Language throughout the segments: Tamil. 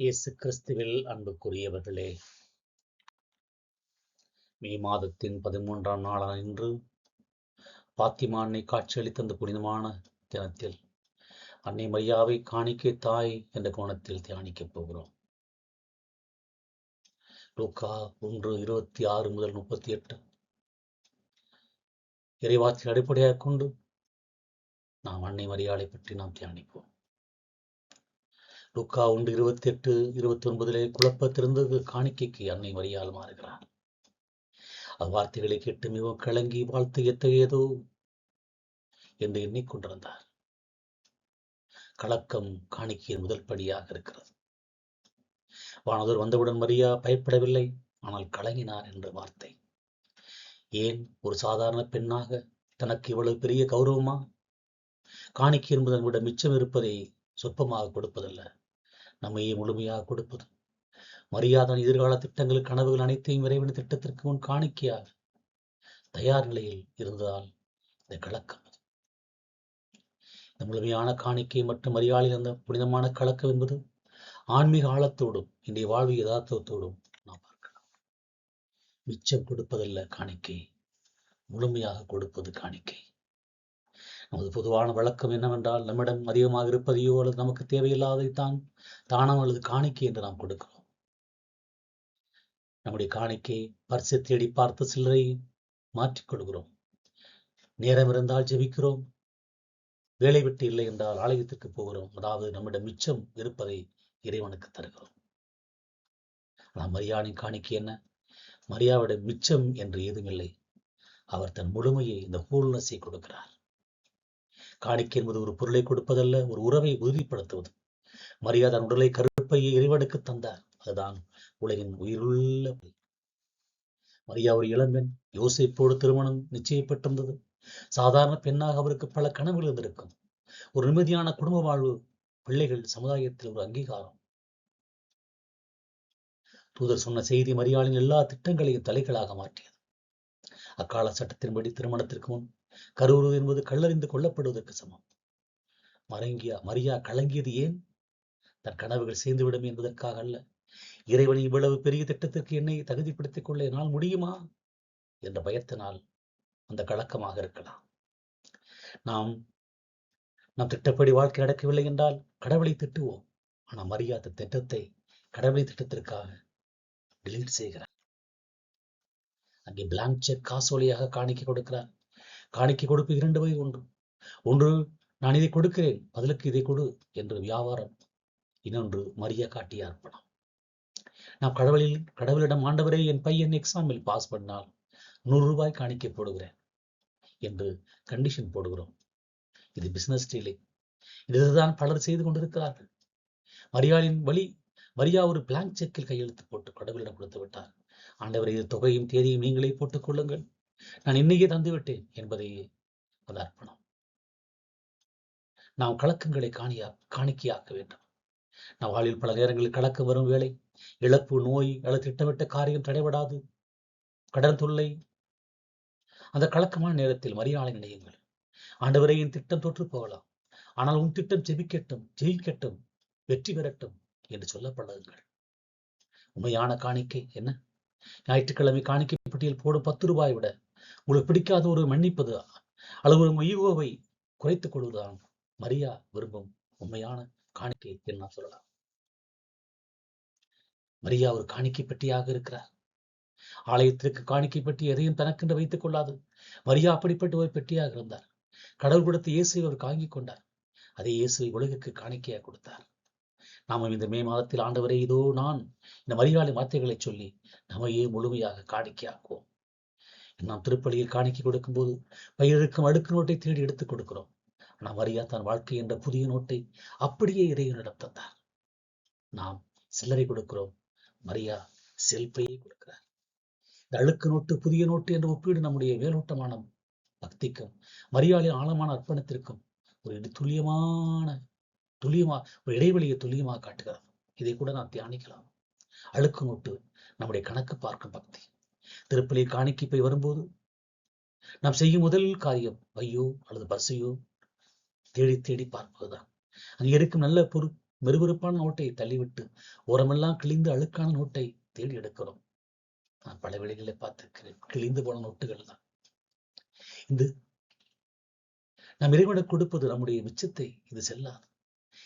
இயேசு கிறிஸ்துவில் அன்புக்குரியவர்களே, மே மாதத்தின் 13ஆம் நாளான இன்று பாத்திமா அன்னை காட்சியளித்த அந்த புனிதமான தினத்தில் அன்னை மரியாவை காணிக்கை தாய் என்ற கோணத்தில் தியானிக்கப் போகிறோம். லூக்கா 1:26 முதல் 38 இறைவார்த்தை அடிப்படையாக கொண்டு நாம் அன்னை மரியாளை பற்றி நாம் தியானிப்போம். லூக்கா 1:28-29 குழப்பத்திலிருந்து காணிக்கைக்கு அன்னை மரியாள் மாறுகிறார். அவ்வார்த்தைகளை கேட்டு மிகவும் கலங்கி வாழ்த்து எத்தகையதோ என்று எண்ணிக்கொண்டிருந்தார். கலக்கம் காணிக்கையின் முதல் படியாக இருக்கிறது. வானதூர் வந்தவுடன் மரியா பயப்படவில்லை, ஆனால் கலங்கினார் என்ற வார்த்தை. ஏன் ஒரு சாதாரண பெண்ணாக தனக்கு இவ்வளவு பெரிய கௌரவமா? காணிக்கை என்பதை விட மிச்சம் இருப்பதை சொற்பமாக கொடுப்பதல்ல, நம்மையே முழுமையாக கொடுப்பது. மரியாதன் எதிர்கால திட்டங்கள் கனவுகள் அனைத்தையும் விரைவின திட்டத்திற்கு முன் காணிக்கையாக தயார் நிலையில் இருந்ததால் இந்த கலக்கம். இந்த முழுமையான காணிக்கை மற்றும் மரியாதையில் இருந்த புனிதமான கலக்கம் என்பது ஆன்மீக ஆழத்தோடும் இன்றைய வாழ்வு யதார்த்தத்தோடும் நாம் பார்க்கலாம். மிச்சம் கொடுப்பதல்ல காணிக்கை, முழுமையாக கொடுப்பது காணிக்கை. நமது பொதுவான வழக்கம் என்னவென்றால், நம்மிடம் அதிகமாக இருப்பதையோ அல்லது நமக்கு தேவையில்லாதைத்தான் தானம் அல்லது காணிக்கை என்று நாம் கொடுக்கிறோம். நம்முடைய காணிக்கை பரிசை தேடி பார்த்து சிலரை மாற்றிக் கொள்கிறோம். நேரம் இருந்தால் ஜெபிக்கிறோம், வேலை விட்டு இல்லை என்றால் ஆலயத்திற்கு போகிறோம். அதாவது நம்மிடம் மிச்சம் இருப்பதை இறைவனுக்கு தருகிறோம். ஆனால் மரியாளின் காணிக்கை என்ன? மரியாவுடைய மிச்சம் என்று ஏதுமில்லை. அவர் தன் முழுமையை, இந்த ஹோல்னஸை கொடுக்கிறார். காணிக்கை என்பது ஒரு பொருளை கொடுப்பதல்ல, ஒரு உறவை உறுதிப்படுத்துவது. மரியா தன் உடலை கருப்பையை இறைவனுக்கு தந்தார். அதுதான் உலகின் உயிருள்ள. மரியா ஒரு இளம்பெண், யோசேப்போடு திருமணம் நிச்சயப்பட்டிருந்தது. சாதாரண பெண்ணாக அவருக்கு பல கனவுகள் இருந்திருக்கும். ஒரு நிம்மதியான குடும்ப வாழ்வு, பிள்ளைகள், சமுதாயத்தில் ஒரு அங்கீகாரம். தூதர் சொன்ன செய்தி மரியாளின் எல்லா திட்டங்களையும் தலைகளாக மாற்றியது. அக்கால சட்டத்தின்படி திருமணத்திற்கு முன் கருவுறுவது என்பது கல்லறிந்து கொல்லப்படுவதற்கு சமம். மரியா கலங்கியது ஏன்? தன் கனவுகள் சேர்ந்துவிடும் என்பதற்காக அல்ல. இறைவன் இவ்வளவு பெரிய திட்டத்திற்கு என்னை தகுதிப்படுத்திக் கொள்ள என்னால் முடியுமா என்ற பயத்தினால் அந்த கலக்கமாக இருக்கலாம். நாம் திட்டப்படி வாழ்க்கை நடக்கவில்லை என்றால் கடவுளை திட்டுவோம். ஆனால் மரியா அந்த திட்டத்தை கடவுளை திட்டத்திற்காக டிலீட் செய்கிறார். அங்கே பிளாங்க் செக் காசோலியாக காணிக்கை கொடுக்கிறார். காணிக்கை கொடுப்பு 2 வகை. ஒன்று நான் இதை கொடுக்கிறேன், பதிலுக்கு இதை கொடு என்று வியாபாரம். இன்னொன்று மரியா காட்டிய அர்ப்பணம். நாம் கடவுளிடம், ஆண்டவரே, என் பையன் எக்ஸாமில் பாஸ் பண்ணால் 100 ரூபாய் காணிக்கை போடுகிறேன் என்று கண்டிஷன் போடுகிறோம். இது பிசினஸ் டீலிங். இதுதான் பலர் செய்து கொண்டிருக்கிறார்கள். மரியாளின் வழி, மரியா ஒரு பிளாங்க் செக்கில் கையெழுத்து போட்டு கடவுளிடம் கொடுத்து விட்டார். ஆண்டவரை, இது தொகையும் தேதியும் நீங்களே போட்டுக் கொள்ளுங்கள், நான் இன்னைக்கே தந்துவிட்டேன் என்பதையே அது அர்ப்பணம். நாம் கலக்கங்களை காணிக்கையாக்க வேண்டும். நம் வாழ்வில் பல நேரங்களில் கலக்கம் வரும் வேளை, இழப்பு, நோய் அல்லது திட்டமிட்ட காரியம் தடைபடாது, கடன் தொல்லை. அந்த கலக்கமான நேரத்தில் மரியாதை நினையுங்கள். ஆண்டவரை, என் திட்டம் தோற்று போகலாம், ஆனால் உன் திட்டம் ஜெயிக்கட்டும், வெற்றி பெறட்டும் என்று சொல்ல பழகுங்கள். உண்மையான காணிக்கை என்ன? ஞாயிற்றுக்கிழமை காணிக்கை பட்டியல் போடும் 10 ரூபாய் விட உங்களுக்கு பிடிக்காத ஒரு மன்னிப்பது அல்லது ஒரு ஈகோவை குறைத்துக் கொள்வதுதான் மரியா விரும்பும் உண்மையான காணிக்கை என்று சொல்லலாம். மரியா ஒரு காணிக்கை பெட்டியாக இருக்கிறார். ஆலயத்திற்கு காணிக்கை பெட்டி எதையும் தனக்கென்று வைத்துக் கொள்ளாது. மரியா அப்படிப்பட்ட ஒரு பெட்டியாக இருந்தார். கடவுள் கொடுத்த இயேசுவை அவர் காங்கிக் கொண்டார். அதே இயேசுவை உலகிற்கு காணிக்கையாக கொடுத்தார். நாமும் இந்த மே மாதத்தில், ஆண்டவரே, இதோ நான், இந்த மரியாதை வார்த்தைகளை சொல்லி நம்மையே முழுமையாக காணிக்கையாக்குவோம். நாம் திருப்பலியில் காணிக்கை கொடுக்கும் போது பயிருக்கு அடுக்கு நோட்டை தேடி எடுத்துக் கொடுக்கிறோம். ஆனால் மரியா தன் வாழ்க்கை என்ற புதிய நோட்டை அப்படியே இறைவனிடம் தந்தார். நாம் சில்லறை கொடுக்கிறோம், மரியா செல்பையை கொடுக்கிறார். இந்த அழுக்கு நோட்டு, புதிய நோட்டு என்ற ஒப்பீடு நம்முடைய மேலோட்டமான பக்திக்கும் மரியாதையின் ஆழமான அர்ப்பணத்திற்கும் ஒரு ஒரு இடைவெளியை துல்லியமாக காட்டுகிறது. இதை கூட நாம் தியானிக்கலாம். அழுக்கு நோட்டு நம்முடைய கணக்கு பார்க்கும் பக்தி. திருப்பலி காணிக்கை போய் வரும்போது நாம் செய்யும் முதல் காரியம் பையோ அல்லது பஸ்ஸையோ தேடி தேடி பார்ப்பதுதான். அங்கே இருக்கும் நல்ல மெருவெருப்பான நோட்டை தள்ளிவிட்டு ஓரமெல்லாம் கிழிந்து அழுக்கான நோட்டை தேடி எடுக்கிறோம். நான் பல வேளைகளை பார்த்திருக்கிறேன். கிழிந்து போன நோட்டுகள் தான். இந்த நம் இறைவனுக்கு கொடுப்பது நம்முடைய மிச்சத்தை இது செல்லாது,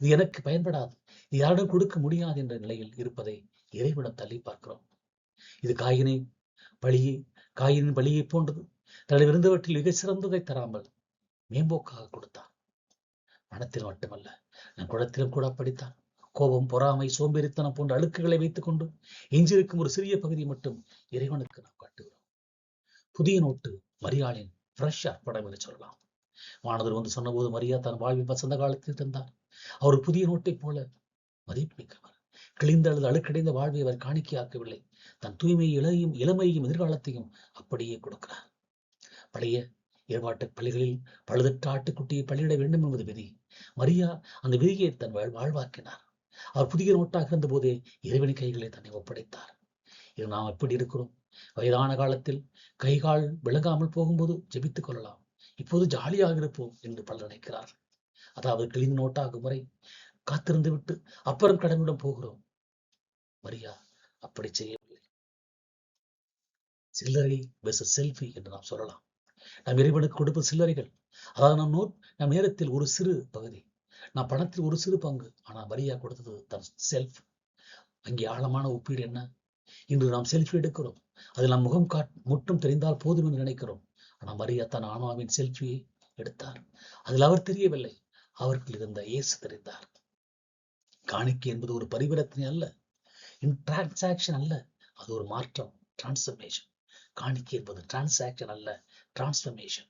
இது எனக்கு பயன்படாது, இது யாரிடம் கொடுக்க முடியாது என்ற நிலையில் இருப்பதை இறைவனம் தள்ளி பார்க்கிறோம். இது காயினின் பலியை போன்றது. தன்னுடைய விருந்தவற்றில் மிக சிறந்ததை தராமல் மேம்போக்காக கொடுத்தான். மனத்தில் மட்டுமல்ல, நம் குளத்திலும் கூட அப்படித்தான். கோபம், பொறாமை, சோம்பேறித்தனம் போன்ற அழுக்குகளை வைத்துக் கொண்டு எஞ்சிருக்கும் ஒரு சிறிய பகுதி மட்டும் இறைவனுக்கு நாம் காட்டுகிறோம். புதிய நோட்டு மரியாளின் ஃப்ரெஷ் அர்ப்பணம் என்று சொல்லலாம். வானவர் வந்து சொன்னபோது மரியா தன் வாழ்வில் வசந்த காலத்தில் தந்தார். அவர் புதிய நோட்டை போல மதிப்புமிக்கவர். கிழிந்த அல்லது அழுக்கடைந்த வாழ்வை அவர் காணிக்கையாக்கவில்லை. தன் தூய்மையும் இளமையும் எதிர்காலத்தையும் அப்படியே கொடுக்கிறார். பழைய ஏற்பாட்டு பள்ளிகளில் பழுதற்ற ஆட்டுக்குட்டியை பள்ளியிட வேண்டும் என்பது விதி. மரியா அந்த விதியை தன் வாழ்வாக்கினார். அவர் புதிய நோட்டாக இருந்த போதே இறைவனின் கைகளை தன்னை ஒப்படைத்தார். இது நாம் எப்படி இருக்கிறோம்? வயதான காலத்தில் கைகால் விளங்காமல் போகும்போது ஜெபித்துக் கொள்ளலாம், இப்போது ஜாலியாக இருப்போம் என்று பலர் நினைக்கிறார். அதாவது கிழிந்த நோட்டாகும் வரை காத்திருந்து விட்டு அப்புறம் கடவுளிடம் போகிறோம். மரியா அப்படி செய்யவில்லை. சில்லறை வெர்சஸ் செல்ஃபி என்று நாம் சொல்லலாம். நம் இறைவனுக்கு கொடுப்பது சில்லறைகள். அதாவது நம் நேரத்தில் ஒரு சிறு பகுதி, நாம் பணத்தில் ஒரு சிறு பங்கு. ஆனால் மரியா கொடுத்தது தன் செல்ஃப். அங்கே ஆழமான ஒப்பீடு என்ன? இன்று நாம் செல்ஃபி எடுக்கிறோம், அதில் நம் முகம் மட்டும் தெரிந்தால் போதும் என்று நினைக்கிறோம். ஆனால் மரியா தன் ஆன்மாவின் செல்ஃபியை எடுத்தார். அதில் அவர் தெரியவில்லை, அவர்கள் இருந்த இயேசு தெரிந்தார். காணிக்கை என்பது ஒரு பரிவர்த்தனை அல்ல, டிரான்சாக்ஷன் அல்ல, அது ஒரு மாற்றம், டிரான்ஸ்ஃபர்மேஷன். காணிக்கை என்பது டிரான்சாக்ஷன் அல்ல, டிரான்ஸ்ஃபர்மேஷன்.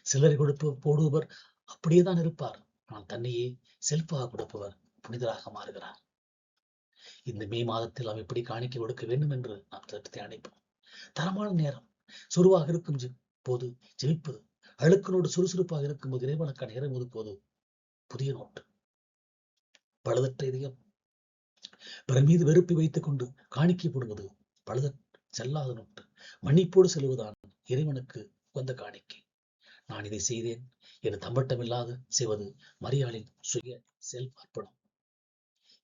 சிலரை போடுபவர் அப்படியே தான் இருப்பார், ஆனால் தன்னையே செல்ஃபாக கொடுப்பவர் புனிதராக மாறுகிறார். இந்த மே மாதத்தில் நாம் எப்படி காணிக்கை கொடுக்க வேண்டும் என்று நாம் தியானிப்போம். தரமான நேரம், சுறுவாக இருக்கும் போது ஜெபிப்பது, அழுக்கனோடு சுறுசுறுப்பாக இருக்கும்போது இறைவனுக்கான நேரம் ஒதுக்குவது. புதிய நோட்டு, பழுதற்ற இதயம், பிறர் மீது வெறுப்பை வைத்துக் கொண்டு காணிக்கை போடுவது செல்லாத நோட்டு. மன்னிப்போடு செல்வதான் இறைவனுக்கு உகந்த காணிக்கை. நான் இதை செய்தேன் என்று தம்பட்டமில்லாது செய்வது மரியாளின் சுய செல்ஃப் அர்ப்பணம்.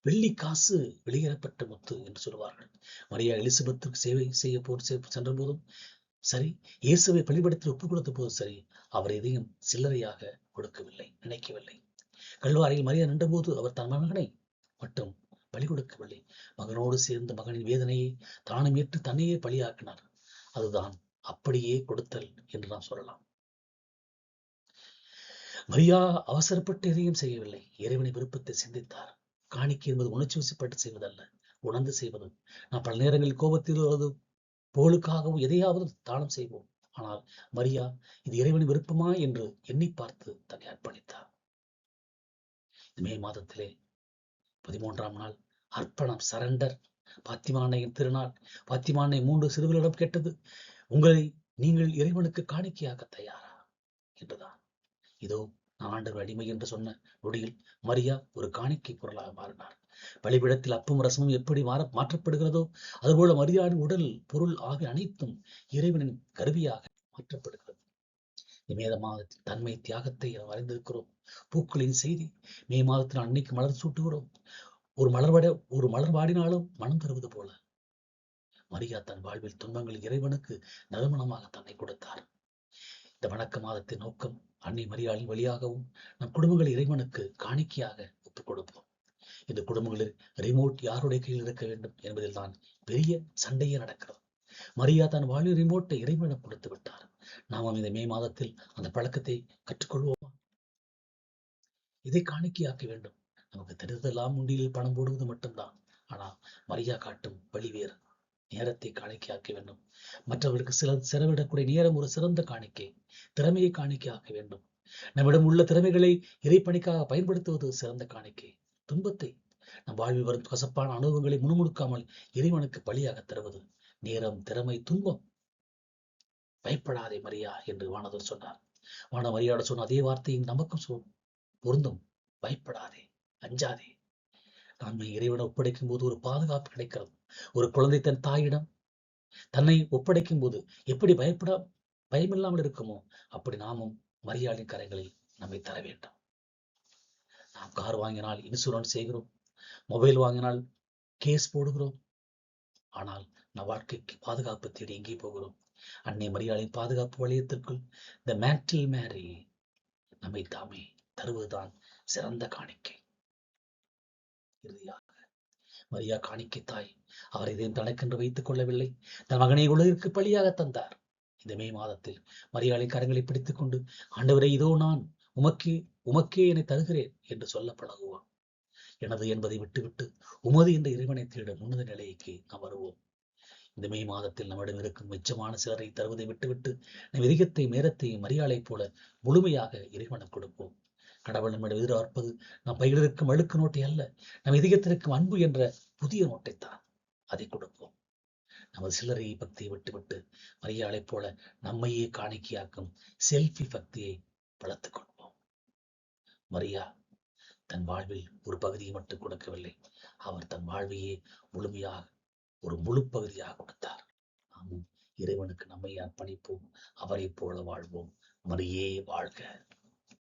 வெள்ளி காசு வெளியேறப்பட்ட முத்து என்று சொல்வார்கள். மரியா எலிசபெத்துக்கு சேவை செய்ய சென்ற போதும் சரி, இயேசுவை பலிபடத்தில் ஒப்புக் கொடுத்த போதும் சரி, அவர் எதையும் சில்லறையாக கொடுக்கவில்லை, நினைக்கவில்லை. கல்வாரியில் மரியா நின்றபோது அவர் தன் மகனை மட்டும் பலி கொடுக்கவில்லை. மகனோடு சேர்ந்து மகனின் வேதனையை தானும் ஏற்று தன்னையே பலியாக்கினார். அதுதான் அப்படியே கொடுத்தல் என்று நாம் சொல்லலாம். மரியா அவசரப்பட்டு எதையும் செய்யவில்லை, இறைவனை விருப்பத்தை சிந்தித்தார். காணிக்கை என்பது உணர்ச்சி வசப்பட்டு செய்வதல்ல, உணர்ந்து செய்வது. நாம் பல நேரங்களில் கோபத்தில் புகழுக்காகவும் எதையாவது தானம் செய்வோம். ஆனால் மரியா இது இறைவனின் விருப்பமா என்று எண்ணி பார்த்து தன்னை அர்ப்பணித்தார். மே மாதத்திலே 13ஆம் நாள் அர்ப்பணம், சரண்டர். பாத்திமானையின் திருநாள். பாத்திமானை 3 சிறுவர்களிடம் கேட்டது, உங்களை நீங்கள் இறைவனுக்கு காணிக்கையாக்க தயாரா என்றுதான். இதோ நான் ஆண்டவர் அடிமை என்று சொன்ன நொடியில் மரியா ஒரு காணிக்கை பொருளாக மாறினார். பலிபீடத்தில் அப்பும் ரசமும் எப்படி மாற்றப்படுகிறதோ அதுபோல மரியாவின் உடல், பொருள் ஆகிய அனைத்தும் இறைவனின் கருவியாக மாற்றப்படுகிறது. மே மாதத்தில் தன்மை தியாகத்தை அறிந்திருக்கிறோம். பூக்களின் செய்தி. மே மாதத்தில் அன்னைக்கு மலர் சூட்டுகிறோம். ஒரு மலர் வாடினாலும் மனம் தருவது போல மரியா தன் வாழ்வில் துன்பங்களில் இறைவனுக்கு நறுமணமாக தன்னை கொடுத்தார். இந்த வணக்க மாதத்தின் நோக்கம் அன்னை மரியாளின் வழியாகவும் நம் குடும்பங்களை இறைவனுக்கு காணிக்கையாக ஒப்புக் கொடுப்போம். இந்த குடும்பங்களில் ரிமோட் யாருடைய கையில் இருக்க வேண்டும் என்பதில் தான் பெரிய சண்டையே நடக்கிறது. மரியா தன் வாழ்வில் ரிமோட்டை இறைவனுக்கு கொடுத்து விட்டார். நாமும் இந்த மே மாதத்தில் அந்த பழக்கத்தை கற்றுக்கொள்வோமா? இதை காணிக்கையாக்க வேண்டும். நமக்கு தெரிந்ததெல்லாம் உண்டியில் பணம் போடுவது மட்டும்தான். ஆனால் மரியா காட்டும் வழி வேறு. நேரத்தை காணிக்கையாக்க வேண்டும். மற்றவர்களுக்கு செலவிடக்கூடிய நேரம் ஒரு சிறந்த காணிக்கை. திறமையை காணிக்கையாக்க வேண்டும். நம்மிடம் உள்ள திறமைகளை இறைப்பணிக்காக பயன்படுத்துவது சிறந்த காணிக்கை. துன்பத்தை, நம் வாழ்வில் வரும் கசப்பான அனுபவங்களை முணுமுணுக்காமல் இறைவனுக்கு பலியாக தருவது. நேரம், திறமை, துன்பம். பயப்படாதே மரியா என்று வானவர் சொன்னார். மரியாட சொன்ன அதே வார்த்தையும் நமக்கும் பொருந்தும். பயப்படாதே, அஞ்சாதே. நம்மை இறைவனை ஒப்படைக்கும் போது ஒரு பாதுகாப்பு கிடைக்கிறது. ஒரு குழந்தை தன் தாயிடம் தன்னை ஒப்படைக்கும் போது எப்படி பயமில்லாமல் இருக்குமோ அப்படி நாமும் மரியாளின் கரைகளில் நம்மை தர வேண்டும். நாம் கார் வாங்கினால் இன்சூரன்ஸ் செய்கிறோம். மொபைல் வாங்கினால் கேஸ் போடுகிறோம். ஆனால் நம் வாழ்க்கைக்கு பாதுகாப்பு தேடி எங்கே போகிறோம்? அன்னை மரியாளின் பாதுகாப்பு வளையத்திற்குள் இந்த மேண்டில் மேரி நம்மை தாமே தருவதுதான் சிறந்த காணிக்கை. இறுதியாக மரியா காணிக்கை தாய். அவர் இதையும் தனக்கென்று வைத்துக் கொள்ளவில்லை, தன் மகனை உலகிற்கு பலியாக தந்தார். இந்த மே மாதத்தில் மரியாளின் கரங்களை பிடித்துக் கொண்டு, ஆண்டவரே, இதோ நான் உமக்கே என்னை தருகிறேன் என்று சொல்ல பழகுவோம். எனது என்பதை விட்டுவிட்டு உமது என்ற இறைவனை தேடும் உன்னத நிலைக்கு நாம் வருவோம். இந்த மே மாதத்தில் நம்மிடம் இருக்கும் மிச்சமான சிலரை தருவதை விட்டுவிட்டு நம் இதயத்தையும் நேரத்தையும் மரியாதை போல முழுமையாக இறைவனுக்கு கொடுப்போம். கடவுள் நம்மிடம் எதிர்பார்ப்பது நம் பையில் இருக்கும் அழுக்கு நோட்டை அல்ல, நம் இதயத்திற்கும் அன்பு என்ற புதிய நோட்டைத்தான். அதை கொடுப்போம். நமது சிலரை பக்தியை விட்டுவிட்டு மரியாதை போல நம்மையே காணிக்கையாக்கும் செல்ஃபி பக்தியை வளர்த்துக் கொள்வோம். மரியா தன் வாழ்வில் ஒரு பகுதியை மட்டும் கொடுக்கவில்லை, அவர் தன் வாழ்வையே முழுமையாக ஒரு முழு பகுதியாக கொடுத்தார். நாமும் இறைவனுக்கு நம்மை அர்ப்பணிப்போம், அவரை போல வாழ்வோம். மரியே வாழ்க.